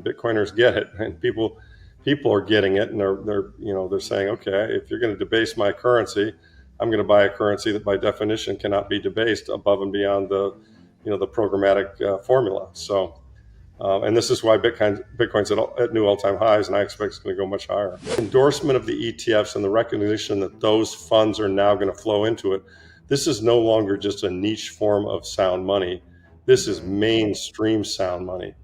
Bitcoiners get it, and people are getting it, and they're saying, okay, if you're going to debase my currency, I'm going to buy a currency that by definition cannot be debased above and beyond the programmatic formula. So, and this is why Bitcoin's at new all-time highs, and I expect it's going to go much higher. Endorsement of the ETFs and the recognition that those funds are now going to flow into it. This is no longer just a niche form of sound money. This is mainstream sound money,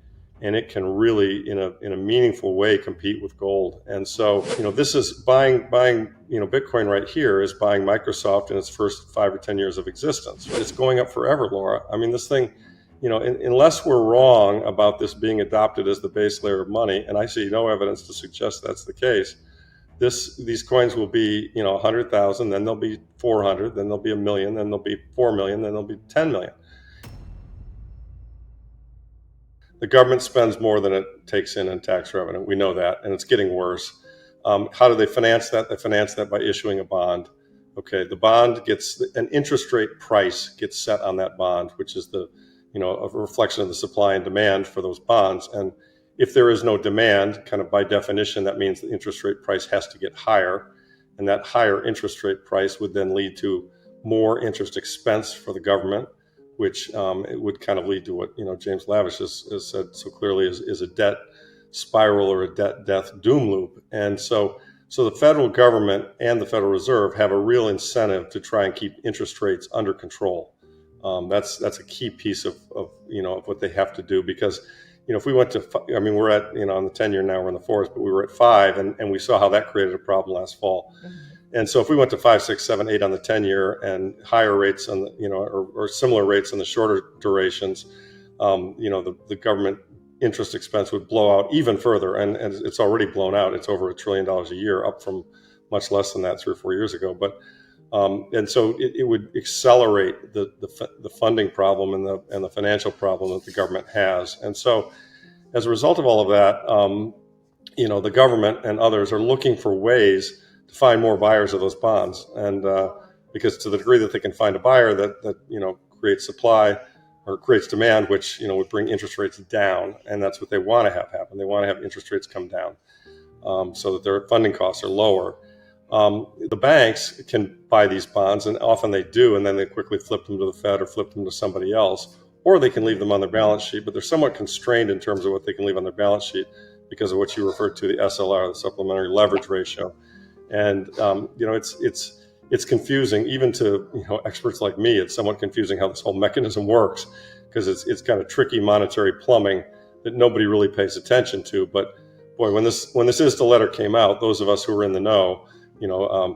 and it can really, in a meaningful way, compete with gold. And so, this is buying, Bitcoin right here is buying Microsoft in its first 5 or 10 years of existence. It's going up forever, Laura. I mean, this thing, unless we're wrong about this being adopted as the base layer of money, and I see no evidence to suggest that's the case, these coins will be, 100,000, then they'll be 400, then they'll be 1 million, then they'll be 4 million, then they'll be 10 million. The government spends more than it takes in tax revenue. We know that, and it's getting worse. How do they finance that? They finance that by issuing a bond. Okay, the bond gets an interest rate price gets set on that bond, which is a reflection of the supply and demand for those bonds. And if there is no demand, kind of by definition, that means the interest rate price has to get higher, and that higher interest rate price would then lead to more interest expense for the government, which it would kind of lead to what James Lavish has said so clearly is a debt spiral or a debt death doom loop. And so the federal government and the Federal Reserve have a real incentive to try and keep interest rates under control. That's a key piece of what they have to do, because if we went to, we're at on the 10-year now, we're in the 4s, but we were at 5, and we saw how that created a problem last fall. Mm-hmm. And so if we went to 5, 6, 7, 8 on the 10-year and higher rates on the, or similar rates on the shorter durations, the government interest expense would blow out even further, and it's already blown out. It's over $1 trillion a year, up from much less than that 3 or 4 years ago. But and so it would accelerate the funding problem and the financial problem that the government has. And so as a result of all of that, the government and others are looking for ways to find more buyers of those bonds, and because to the degree that they can find a buyer that creates supply or creates demand, which would bring interest rates down, and that's what they want to have happen. They want to have interest rates come down so that their funding costs are lower. The banks can buy these bonds, and often they do, and then they quickly flip them to the Fed or flip them to somebody else, or they can leave them on their balance sheet, but they're somewhat constrained in terms of what they can leave on their balance sheet because of what you referred to, the SLR, the supplementary leverage ratio. And it's confusing even to experts like me. It's somewhat confusing how this whole mechanism works, because it's kind of tricky monetary plumbing that nobody really pays attention to. But boy, when this ISDA letter came out, those of us who were in the know,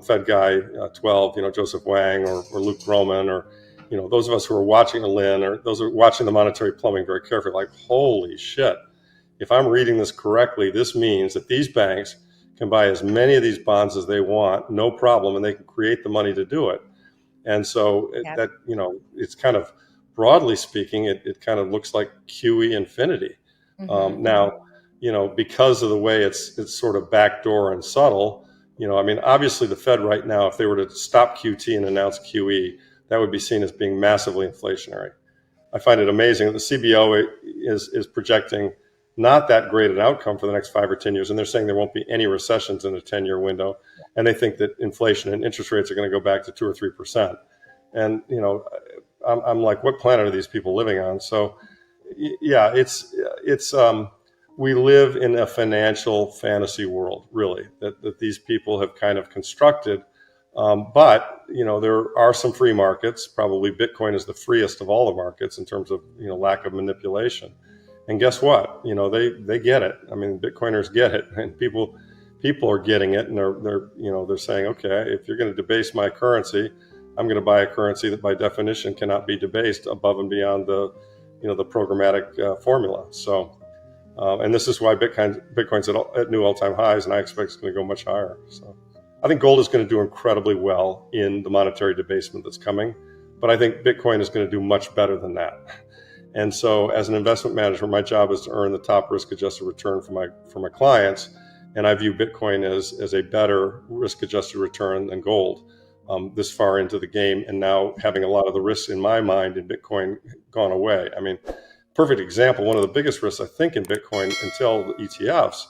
Fed Guy 12, Joseph Wang or Luke Groman, or those of us who are watching Lynn, or those who are watching the monetary plumbing very carefully, like, holy shit! If I'm reading this correctly, this means that these banks can buy as many of these bonds as they want, no problem, and they can create the money to do it. And so it's kind of, broadly speaking, it kind of looks like QE infinity. Mm-hmm. Now, because of the way it's sort of backdoor and subtle, obviously the Fed right now, if they were to stop QT and announce QE, that would be seen as being massively inflationary. I find it amazing that the CBO is projecting not that great an outcome for the next 5 or 10 years. And they're saying there won't be any recessions in a 10-year window. And they think that inflation and interest rates are going to go back to 2 or 3%. And, I'm like, what planet are these people living on? So yeah, we live in a financial fantasy world, really, that these people have kind of constructed. But, there are some free markets. Probably Bitcoin is the freest of all the markets in terms of, lack of manipulation. And guess what? They get it. Bitcoiners get it, and people are getting it, and they're saying, okay, if you're going to debase my currency, I'm going to buy a currency that by definition cannot be debased above and beyond the programmatic formula. So, and this is why Bitcoin's at new all-time highs, and I expect it's going to go much higher. So, I think gold is going to do incredibly well in the monetary debasement that's coming, but I think Bitcoin is going to do much better than that. And so as an investment manager, my job is to earn the top risk-adjusted return for my clients. And I view Bitcoin as a better risk-adjusted return than gold this far into the game. And now having a lot of the risks in my mind in Bitcoin gone away. perfect example. One of the biggest risks, I think, in Bitcoin until the ETFs,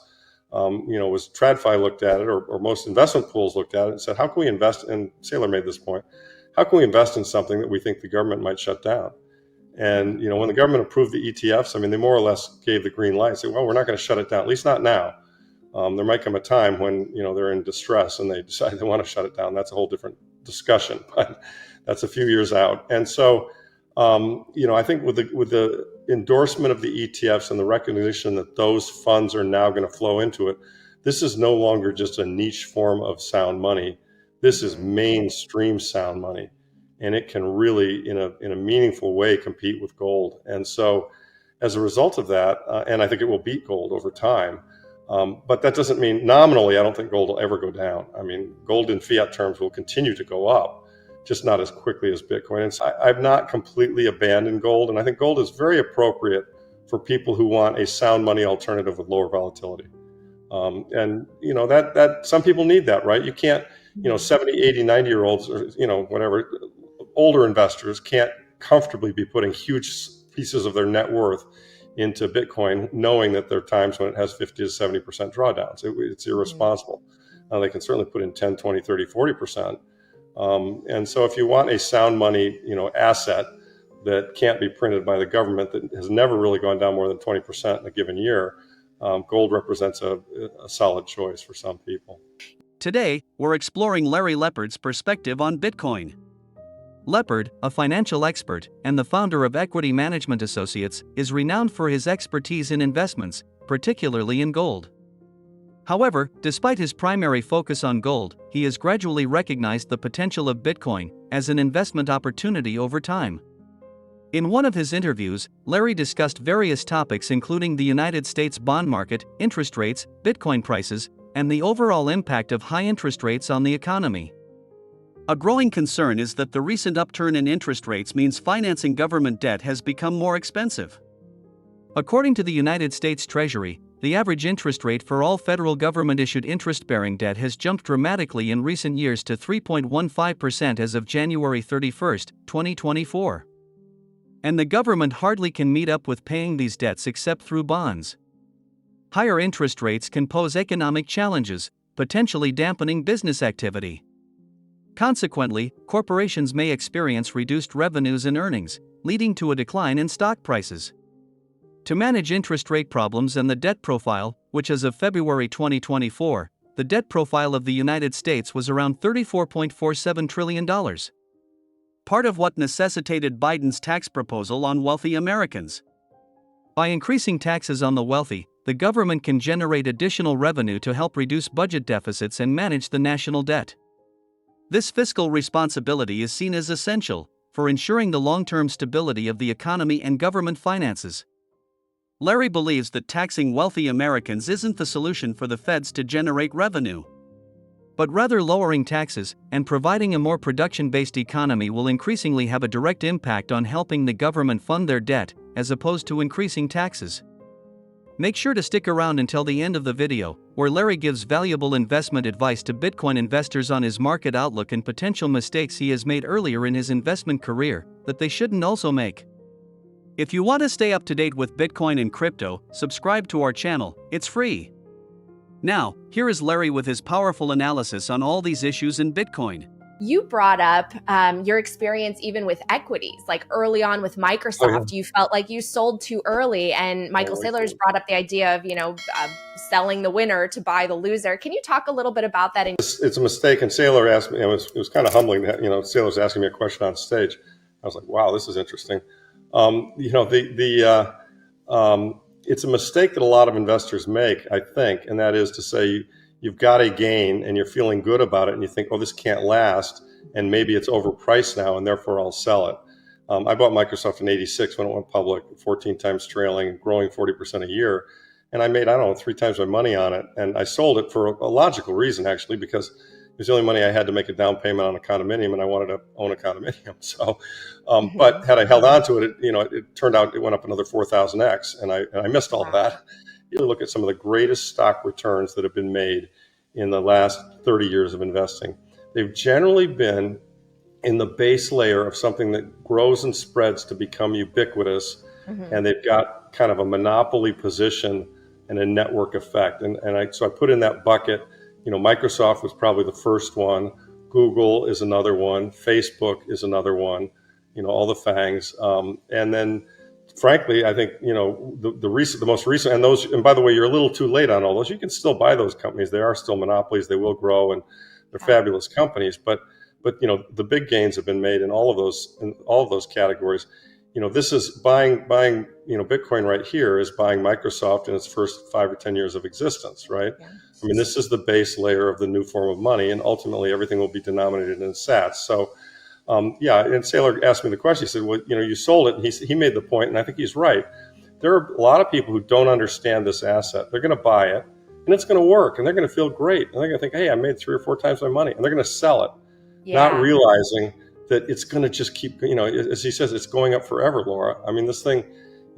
was TradFi looked at it, or most investment pools looked at it and said, how can we invest? And Saylor made this point. How can we invest in something that we think the government might shut down? And when the government approved the ETFs, I mean, they more or less gave the green light. Say, well, we're not going to shut it down, at least not now. There might come a time when they're in distress and they decide they want to shut it down. That's a whole different discussion, but that's a few years out. And so, I think with the endorsement of the ETFs and the recognition that those funds are now going to flow into it, this is no longer just a niche form of sound money. This is mainstream sound money, and it can really, in a meaningful way, compete with gold. And so, as a result of that, and I think it will beat gold over time. But that doesn't mean nominally, I don't think gold will ever go down. I mean, gold in fiat terms will continue to go up, just not as quickly as Bitcoin. And so I've not completely abandoned gold. And I think gold is very appropriate for people who want a sound money alternative with lower volatility. That some people need that, right? You can't, 70, 80, 90-year-olds or, whatever, older investors can't comfortably be putting huge pieces of their net worth into Bitcoin, knowing that there are times when it has 50 to 70% drawdowns. It's irresponsible. They can certainly put in 10, 20, 30, 40%. And so if you want a sound money, asset that can't be printed by the government, that has never really gone down more than 20% in a given year, gold represents a solid choice for some people. Today, we're exploring Larry Lepard's perspective on Bitcoin. Lepard, a financial expert and the founder of Equity Management Associates, is renowned for his expertise in investments, particularly in gold. However, despite his primary focus on gold, he has gradually recognized the potential of Bitcoin as an investment opportunity over time. In one of his interviews, Larry discussed various topics including the United States bond market, interest rates, Bitcoin prices, and the overall impact of high interest rates on the economy. A growing concern is that the recent upturn in interest rates means financing government debt has become more expensive. According to the United States Treasury, the average interest rate for all federal government-issued interest-bearing debt has jumped dramatically in recent years to 3.15% as of January 31, 2024. And the government hardly can meet up with paying these debts except through bonds. Higher interest rates can pose economic challenges, potentially dampening business activity. Consequently, corporations may experience reduced revenues and earnings, leading to a decline in stock prices. To manage interest rate problems and the debt profile, which as of February 2024, the debt profile of the United States was around $34.47 trillion. Part of what necessitated Biden's tax proposal on wealthy Americans. By increasing taxes on the wealthy, the government can generate additional revenue to help reduce budget deficits and manage the national debt. This fiscal responsibility is seen as essential for ensuring the long-term stability of the economy and government finances. Larry believes that taxing wealthy Americans isn't the solution for the feds to generate revenue, but rather lowering taxes and providing a more production-based economy will increasingly have a direct impact on helping the government fund their debt, as opposed to increasing taxes. Make sure to stick around until the end of the video, where Larry gives valuable investment advice to Bitcoin investors on his market outlook and potential mistakes he has made earlier in his investment career that they shouldn't also make. If you want to stay up to date with Bitcoin and crypto, subscribe to our channel, it's free. Now, here is Larry with his powerful analysis on all these issues in Bitcoin. You brought up your experience even with equities, like early on with Microsoft. You felt like you sold too early, and Michael Saylor's brought up the idea of, selling the winner to buy the loser. Can you talk a little bit about that? It's a mistake, and Saylor asked me, it was kind of humbling that, Saylor's asking me a question on stage. I was like, wow, this is interesting. It's a mistake that a lot of investors make, I think, and that is to say, you've got a gain and you're feeling good about it and you think, oh, this can't last and maybe it's overpriced now and therefore I'll sell it. I bought Microsoft in '86 when it went public, 14 times trailing, growing 40% a year. And I made, 3 times my money on it. And I sold it for a logical reason, actually, because it was the only money I had to make a down payment on a condominium and I wanted to own a condominium. So, but had I held on to it, it turned out it went up another 4,000x and I missed all that. You look at some of the greatest stock returns that have been made in the last 30 years of investing. They've generally been in the base layer of something that grows and spreads to become ubiquitous Mhm. and they've got kind of a monopoly position and a network effect. So I put in that bucket, Microsoft was probably the first one. Google is another one. Facebook is another one. All the FANGs. And then, frankly, I think the most recent, and those. And by the way, you're a little too late on all those. You can still buy those companies. They are still monopolies. They will grow, and they're fabulous companies. But the big gains have been made in all of those categories. This is buying Bitcoin right here is buying Microsoft in its first 5 or 10 years of existence, right? Yeah. I mean, this is the base layer of the new form of money, and ultimately everything will be denominated in sats. So, yeah. And Saylor asked me the question. He said, "Well, you sold it." And he made the point, and I think he's right. There are a lot of people who don't understand this asset. They're going to buy it, and it's going to work, and they're going to feel great, and they're going to think, "Hey, I made 3 or 4 times my money," and they're going to sell it, not realizing that it's going to just keep. As he says, it's going up forever, Laura. I mean, this thing.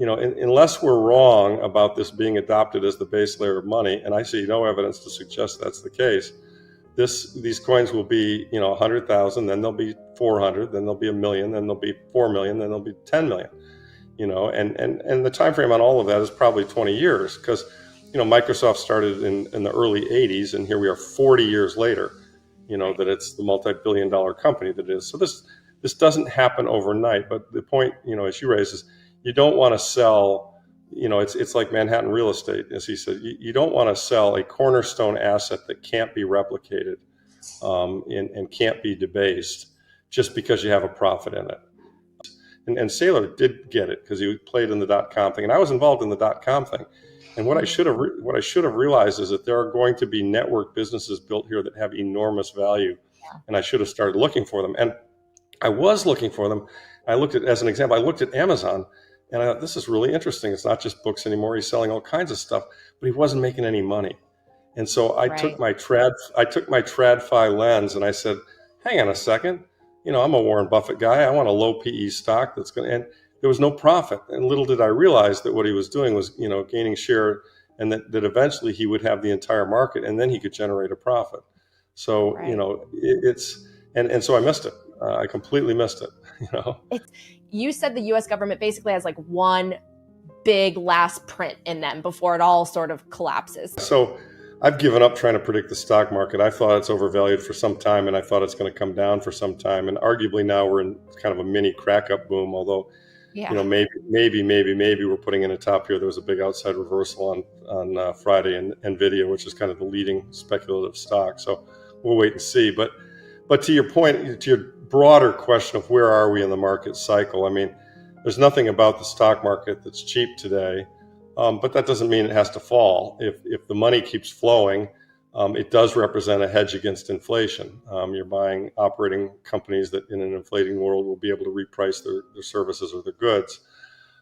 Unless we're wrong about this being adopted as the base layer of money, and I see no evidence to suggest that's the case, these coins will be 100,000, then they'll be 400, then they'll be 1,000,000, then they'll be 4 million, then they'll be 10 million. And the time frame on all of that is probably 20 years, because Microsoft started in the early 80s, and here we are 40 years later. That it's the multi-billion-dollar company that it is. So this doesn't happen overnight. But the point, as you raise, is you don't want to sell. It's like Manhattan real estate, as he said. You don't want to sell a cornerstone asset that can't be replicated and can't be debased just because you have a profit in it. And Saylor did get it because he played in the .com thing, and I was involved in the .com thing. And what I should have realized is that there are going to be network businesses built here that have enormous value, and I should have started looking for them. And I was looking for them. I looked at, as an example, I looked at Amazon, and I thought, this is really interesting. It's not just books anymore. He's selling all kinds of stuff, but he wasn't making any money. And so I took my TradFi lens, and I said, hang on a second. I'm a Warren Buffett guy. I want a low PE stock that's going to, and there was no profit. And little did I realize that what he was doing was, gaining share, and that eventually he would have the entire market, and then he could generate a profit. So, and so I missed it. I completely missed it. You said the U.S. government basically has like one big last print in them before it all sort of collapses. So I've given up trying to predict the stock market. I thought it's overvalued for some time, and I thought it's going to come down for some time. And arguably now we're in kind of a mini crack up boom, although maybe we're putting in a top here. There was a big outside reversal on Friday in NVIDIA, which is kind of the leading speculative stock. So we'll wait and see. But to your point, to your broader question of where are we in the market cycle, I mean, there's nothing about the stock market that's cheap today, but that doesn't mean it has to fall. If the money keeps flowing, it does represent a hedge against inflation. You're buying operating companies that in an inflating world will be able to reprice their services or their goods.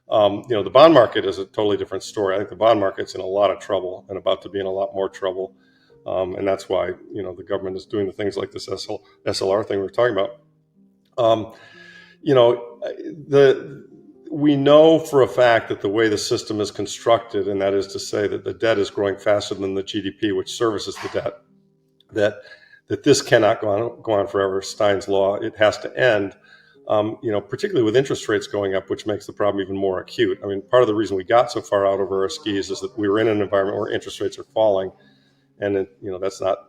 The bond market is a totally different story. I think the bond market's in a lot of trouble and about to be in a lot more trouble. And that's why, the government is doing the things like this SLR thing we're talking about. We know for a fact that the way the system is constructed, and that is to say that the debt is growing faster than the GDP, which services the debt, that this cannot go on forever. Stein's law, it has to end. Particularly with interest rates going up, which makes the problem even more acute. I mean, part of the reason we got so far out over our skis is that we were in an environment where interest rates are falling, and that's not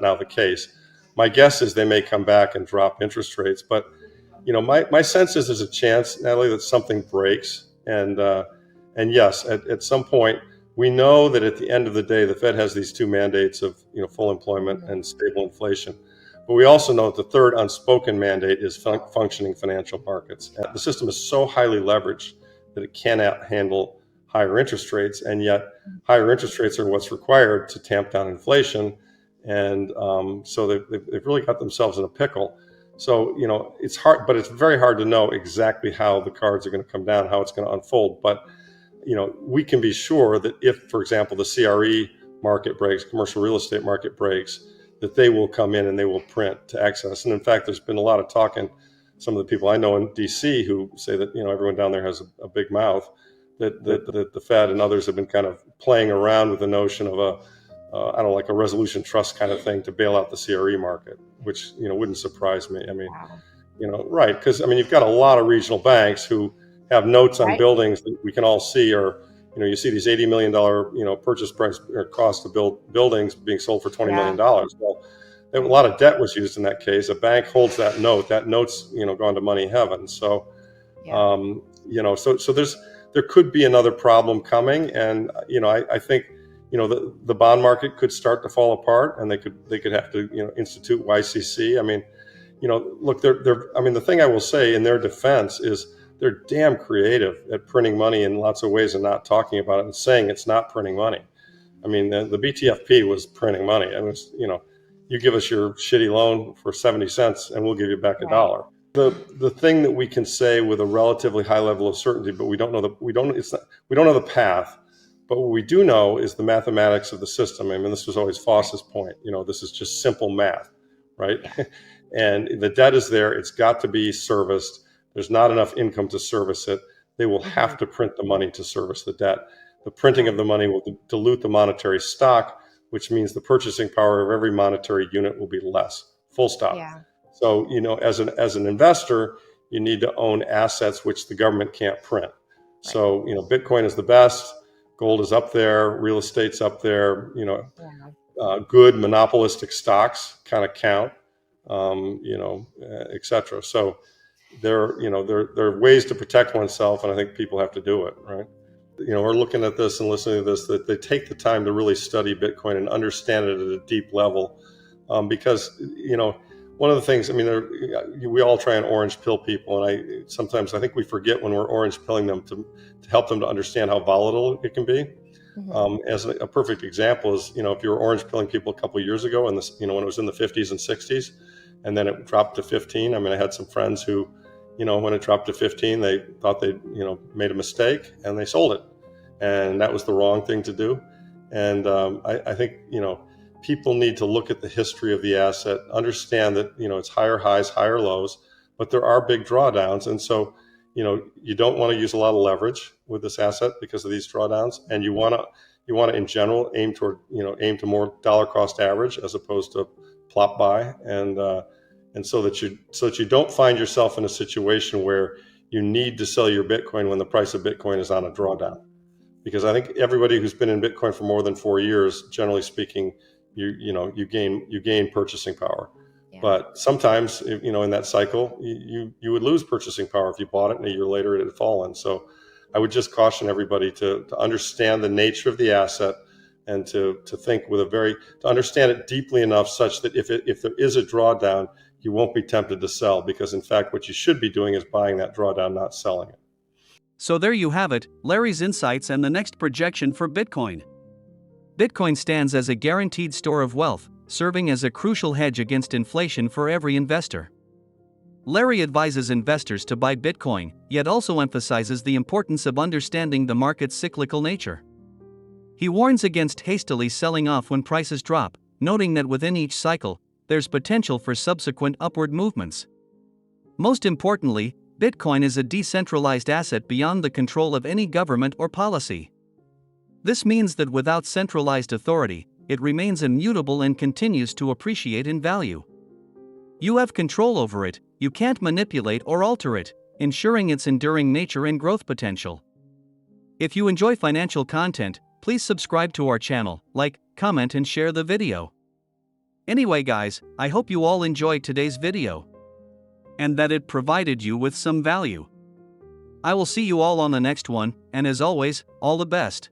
now the case. My guess is they may come back and drop interest rates, but my sense is there's a chance, Natalie, that something breaks, and yes, at some point we know that at the end of the day, the Fed has these two mandates of full employment and stable inflation. But we also know that the third unspoken mandate is functioning financial markets. The system is so highly leveraged that it cannot handle higher interest rates, and yet higher interest rates are what's required to tamp down inflation. And so they've really got themselves in a pickle. So, it's hard, but it's very hard to know exactly how the cards are going to come down, how it's going to unfold. But, we can be sure that if, for example, the CRE market breaks, commercial real estate market breaks, that they will come in and they will print to access. And in fact, there's been a lot of talk, and some of the people I know in DC who say that, everyone down there has a big mouth, that the Fed and others have been kind of playing around with the notion of like a resolution trust kind of thing to bail out the CRE market, which, wouldn't surprise me. I mean, right. Because, you've got a lot of regional banks who have notes on Right. buildings that we can all see, or you see these $80 million purchase price or cost to build buildings being sold for $20 Yeah. million. Well, a Right. lot of debt was used in that case. A bank holds that note. That note's gone to money heaven. So Yeah. so there could be another problem coming, and I think the bond market could start to fall apart, and they could have to institute YCC. I mean, look, the thing I will say in their defense is they're damn creative at printing money in lots of ways and not talking about it and saying it's not printing money. I mean, the BTFP was printing money. And it's, you give us your shitty loan for 70 cents and we'll give you back a dollar. The thing that we can say with a relatively high level of certainty, but we don't know the path. But what we do know is the mathematics of the system. I mean, this was always Foss's point. This is just simple math, right? And the debt is there. It's got to be serviced. There's not enough income to service it. They will have to print the money to service the debt. The printing of the money will dilute the monetary stock, which means the purchasing power of every monetary unit will be less. Full stop. Yeah. So, as an investor, you need to own assets which the government can't print. Right. So, Bitcoin is the best. Gold is up there. Real estate's up there. Good monopolistic stocks kind of count. Et cetera. So there are ways to protect oneself, and I think people have to do it, right? We're looking at this and listening to this, that they take the time to really study Bitcoin and understand it at a deep level, because one of the things, we all try and orange pill people, and sometimes I think we forget when we're orange pilling them to help them to understand how volatile it can be. As a perfect example is, if you were orange pilling people a couple of years ago, and this, when it was in the 50s and 60s, and then it dropped to 15. I had some friends who, when it dropped to 15, they thought they, made a mistake and they sold it, and that was the wrong thing to do. And I think, people need to look at the history of the asset, understand that, it's higher highs, higher lows, but there are big drawdowns, and so you don't want to use a lot of leverage with this asset because of these drawdowns, and you want to in general aim to more dollar cost average as opposed to plop buy, and so that you don't find yourself in a situation where you need to sell your Bitcoin when the price of Bitcoin is on a drawdown. Because I think everybody who's been in Bitcoin for more than 4 years, generally speaking, you gain purchasing power. Yeah. But sometimes, in that cycle, you would lose purchasing power if you bought it and a year later it had fallen. So I would just caution everybody to understand the nature of the asset and to think to understand it deeply enough such that if there is a drawdown, you won't be tempted to sell, because in fact, what you should be doing is buying that drawdown, not selling it. So there you have it, Larry's insights and the next projection for Bitcoin. Bitcoin stands as a guaranteed store of wealth, serving as a crucial hedge against inflation for every investor. Larry advises investors to buy Bitcoin, yet also emphasizes the importance of understanding the market's cyclical nature. He warns against hastily selling off when prices drop, noting that within each cycle, there's potential for subsequent upward movements. Most importantly, Bitcoin is a decentralized asset beyond the control of any government or policy. This means that without centralized authority, it remains immutable and continues to appreciate in value. You have control over it, you can't manipulate or alter it, ensuring its enduring nature and growth potential. If you enjoy financial content, please subscribe to our channel, like, comment and share the video. Anyway guys, I hope you all enjoyed today's video, and that it provided you with some value. I will see you all on the next one, and as always, all the best.